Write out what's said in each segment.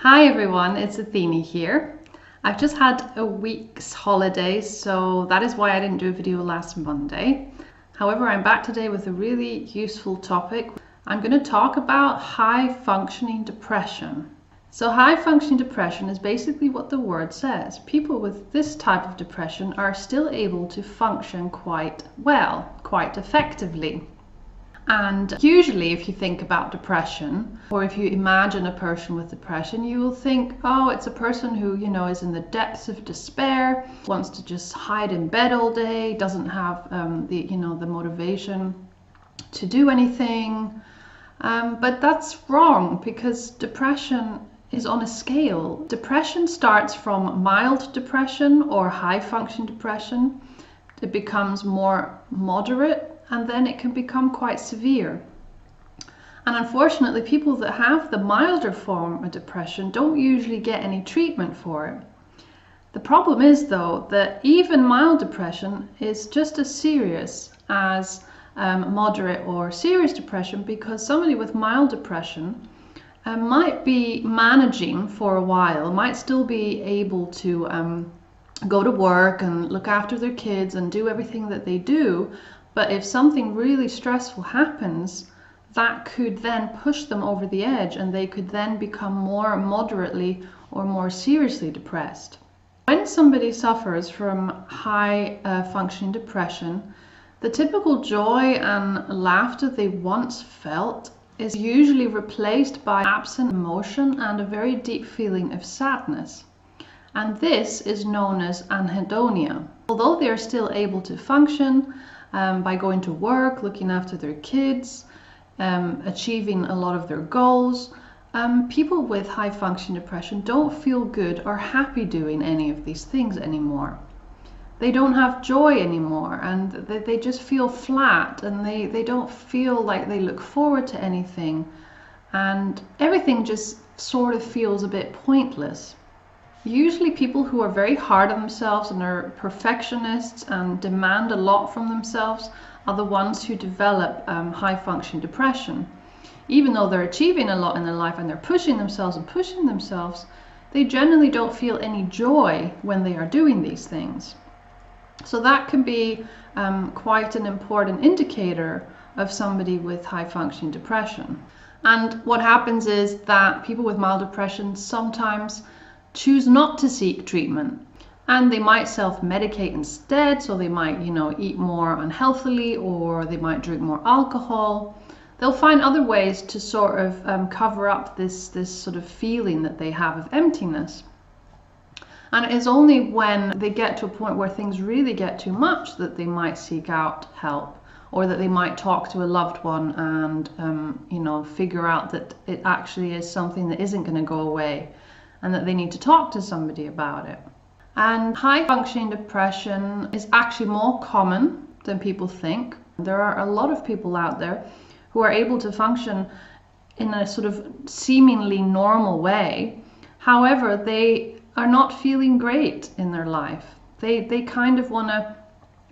Hi everyone, it's Athene here. I've just had a week's holiday, so that is why I didn't do a video last Monday. However, I'm back today with a really useful topic. I'm going to talk about high functioning depression. So high functioning depression is basically what the word says. People with this type of depression are still able to function quite well, quite effectively. And usually if you think about depression, or if you imagine a person with depression, you will think, oh, it's a person who, is in the depths of despair, wants to just hide in bed all day, doesn't have the motivation to do anything. But that's wrong, because depression is on a scale. Depression starts from mild depression or high functioning depression. It becomes more moderate, and then it can become quite severe. And unfortunately, people that have the milder form of depression don't usually get any treatment for it. The problem is, though, that even mild depression is just as serious as moderate or serious depression, because somebody with mild depression might be managing for a while, might still be able to go to work and look after their kids and do everything that they do. But if something really stressful happens, that could then push them over the edge, and they could then become more moderately or more seriously depressed. When somebody suffers from high functioning depression, the typical joy and laughter they once felt is usually replaced by absent emotion and a very deep feeling of sadness. And this is known as anhedonia. Although they are still able to function, by going to work, looking after their kids, achieving a lot of their goals, people with high functioning depression don't feel good or happy doing any of these things anymore. They don't have joy anymore, and they just feel flat, and they don't feel like they look forward to anything, and everything just sort of feels a bit pointless. Usually people who are very hard on themselves and are perfectionists and demand a lot from themselves are the ones who develop high functioning depression. Even though they're achieving a lot in their life and they're pushing themselves, they generally don't feel any joy when they are doing these things. So that can be quite an important indicator of somebody with high functioning depression. And what happens is that people with mild depression sometimes choose not to seek treatment, and they might self-medicate instead. So they might eat more unhealthily, or they might drink more alcohol. They'll find other ways to sort of cover up this sort of feeling that they have of emptiness. And it is only when they get to a point where things really get too much that they might seek out help, or that they might talk to a loved one and figure out that it actually is something that isn't going to go away, and that they need to talk to somebody about it. And high functioning depression is actually more common than people think. There are a lot of people out there who are able to function in a sort of seemingly normal way. However, they are not feeling great in their life. They kind of want to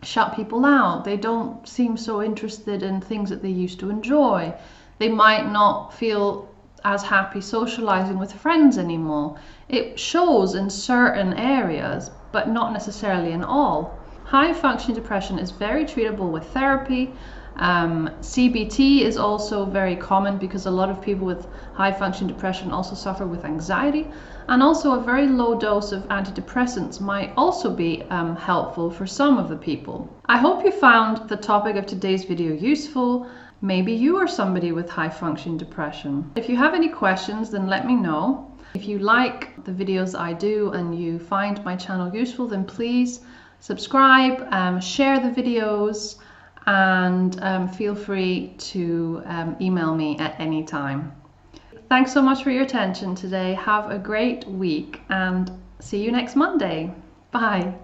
shut people out. They don't seem so interested in things that they used to enjoy. They might not feel as happy socializing with friends anymore. It shows in certain areas, but not necessarily in all. High functioning depression is very treatable with therapy. CBT is also very common, because a lot of people with high functioning depression also suffer with anxiety, and also a very low dose of antidepressants might also be helpful for some of the people. I hope you found the topic of today's video useful. Maybe you are somebody with high functioning depression. If you have any questions, then let me know. If you like the videos I do and you find my channel useful, then please subscribe, share the videos, and feel free to email me at any time. Thanks so much for your attention today. Have a great week, and see you next Monday. Bye.